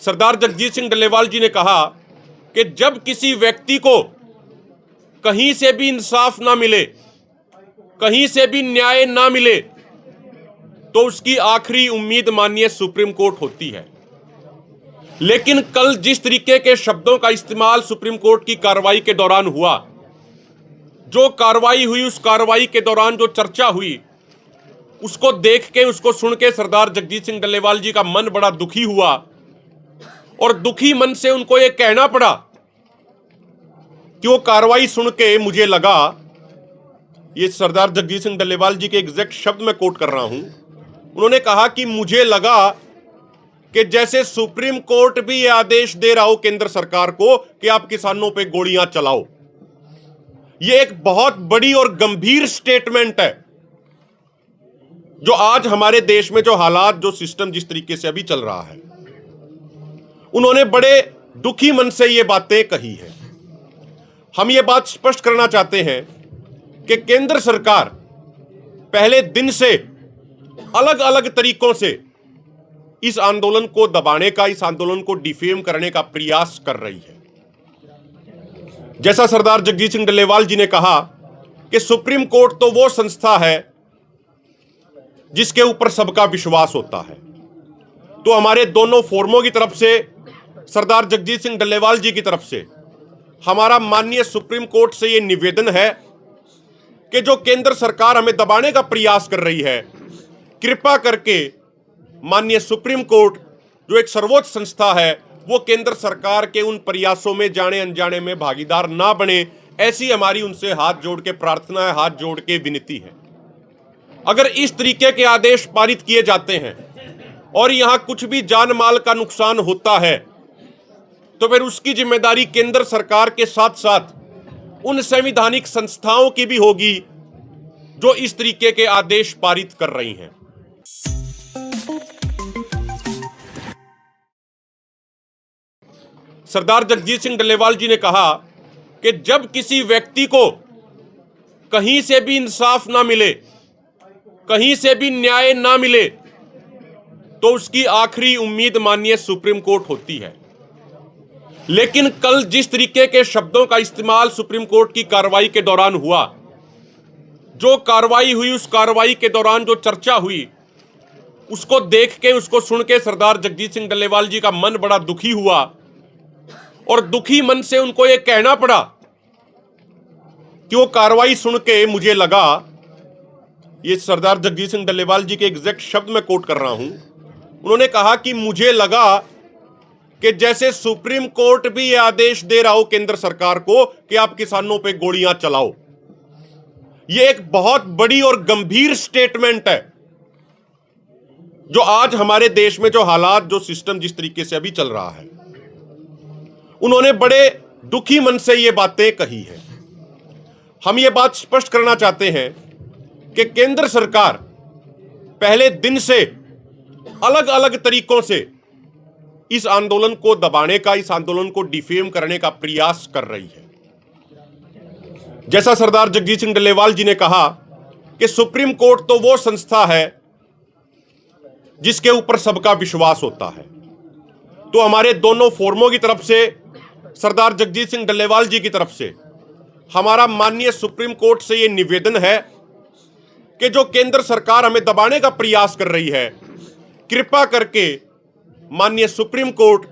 सरदार जगजीत सिंह डल्लेवाल जी ने कहा कि जब किसी व्यक्ति को कहीं से भी इंसाफ ना मिले, कहीं से भी न्याय ना मिले, तो उसकी आखिरी उम्मीद माननीय सुप्रीम कोर्ट होती है। लेकिन कल जिस तरीके के शब्दों का इस्तेमाल सुप्रीम कोर्ट की कार्रवाई के दौरान हुआ, जो कार्रवाई हुई, उस कार्रवाई के दौरान जो चर्चा हुई, उसको देख के, उसको सुन के सरदार जगजीत सिंह डल्लेवाल जी का मन बड़ा दुखी हुआ और दुखी मन से उनको यह कहना पड़ा कि वो कार्रवाई सुन के मुझे लगा, ये सरदार जगजीत सिंह डल्लेवाल जी के एग्जैक्ट शब्द में कोट कर रहा हूं, उन्होंने कहा कि मुझे लगा कि जैसे सुप्रीम कोर्ट भी ये आदेश दे रहा हो केंद्र सरकार को कि आप किसानों पे गोलियां चलाओ। ये एक बहुत बड़ी और गंभीर स्टेटमेंट है जो आज हमारे देश में जो हालात, जो सिस्टम जिस तरीके से अभी चल रहा है, उन्होंने बड़े दुखी मन से ये बातें कही है। हम ये बात स्पष्ट करना चाहते हैं कि केंद्र सरकार पहले दिन से अलग अलग तरीकों से इस आंदोलन को दबाने का, इस आंदोलन को डिफेम करने का प्रयास कर रही है। जैसा सरदार जगजीत सिंह डल्लेवाल जी ने कहा कि सुप्रीम कोर्ट तो वो संस्था है जिसके ऊपर सबका विश्वास होता है। तो हमारे दोनों फोरमों की तरफ से, सरदार जगजीत सिंह डल्लेवाल जी की तरफ से, हमारा माननीय सुप्रीम कोर्ट से यह निवेदन है कि जो केंद्र सरकार हमें दबाने का प्रयास कर रही है, कृपा करके माननीय सुप्रीम कोर्ट जो एक सर्वोच्च संस्था है, वो केंद्र सरकार के उन प्रयासों में जाने अनजाने में भागीदार ना बने। ऐसी हमारी उनसे हाथ जोड़ के प्रार्थना है, हाथ जोड़ के विनती है। अगर इस तरीके के आदेश पारित किए जाते हैं और यहां कुछ भी जान माल का नुकसान होता है, तो फिर उसकी जिम्मेदारी केंद्र सरकार के साथ साथ उन संवैधानिक संस्थाओं की भी होगी जो इस तरीके के आदेश पारित कर रही हैं। सरदार जगजीत सिंह डल्लेवाल जी ने कहा कि जब किसी व्यक्ति को कहीं से भी इंसाफ ना मिले, कहीं से भी न्याय ना मिले, तो उसकी आखिरी उम्मीद माननीय सुप्रीम कोर्ट होती है। लेकिन कल जिस तरीके के शब्दों का इस्तेमाल सुप्रीम कोर्ट की कार्रवाई के दौरान हुआ, जो कार्रवाई हुई, उस कार्रवाई के दौरान जो चर्चा हुई, उसको देख के, उसको सुन के सरदार जगजीत सिंह डल्लेवाल जी का मन बड़ा दुखी हुआ और दुखी मन से उनको यह कहना पड़ा कि वो कार्रवाई सुन के मुझे लगा, ये सरदार जगजीत सिंह डल्लेवाल जी के एग्जैक्ट शब्द में कोट कर रहा हूं, उन्होंने कहा कि मुझे लगा कि जैसे सुप्रीम कोर्ट भी ये आदेश दे रहा हो केंद्र सरकार को कि आप किसानों पे गोलियां चलाओ। ये एक बहुत बड़ी और गंभीर स्टेटमेंट है जो आज हमारे देश में जो हालात, जो सिस्टम जिस तरीके से अभी चल रहा है, उन्होंने बड़े दुखी मन से ये बातें कही है। हम ये बात स्पष्ट करना चाहते हैं कि केंद्र सरकार पहले दिन से अलग अलग तरीकों से इस आंदोलन को दबाने का, इस आंदोलन को डिफेम करने का प्रयास कर रही है। जैसा सरदार जगजीत सिंह डल्लेवाल जी ने कहा कि सुप्रीम कोर्ट तो वो संस्था है जिसके ऊपर सबका विश्वास होता है। तो हमारे दोनों फोरमों की तरफ से, सरदार जगजीत सिंह डल्लेवाल जी की तरफ से, हमारा माननीय सुप्रीम कोर्ट से यह निवेदन है कि जो केंद्र सरकार हमें दबाने का प्रयास कर रही है, कृपा करके माननीय सुप्रीम कोर्ट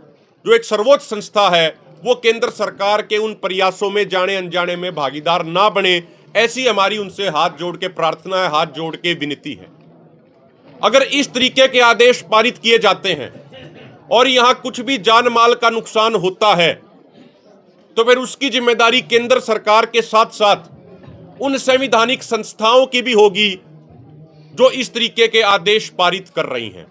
जो एक सर्वोच्च संस्था है, वो केंद्र सरकार के उन प्रयासों में जाने अनजाने में भागीदार ना बने। ऐसी हमारी उनसे हाथ जोड़ के प्रार्थना है, हाथ जोड़ के विनती है। अगर इस तरीके के आदेश पारित किए जाते हैं और यहां कुछ भी जान माल का नुकसान होता है, तो फिर उसकी जिम्मेदारी केंद्र सरकार के साथ साथ उन संवैधानिक संस्थाओं की भी होगी जो इस तरीके के आदेश पारित कर रही हैं।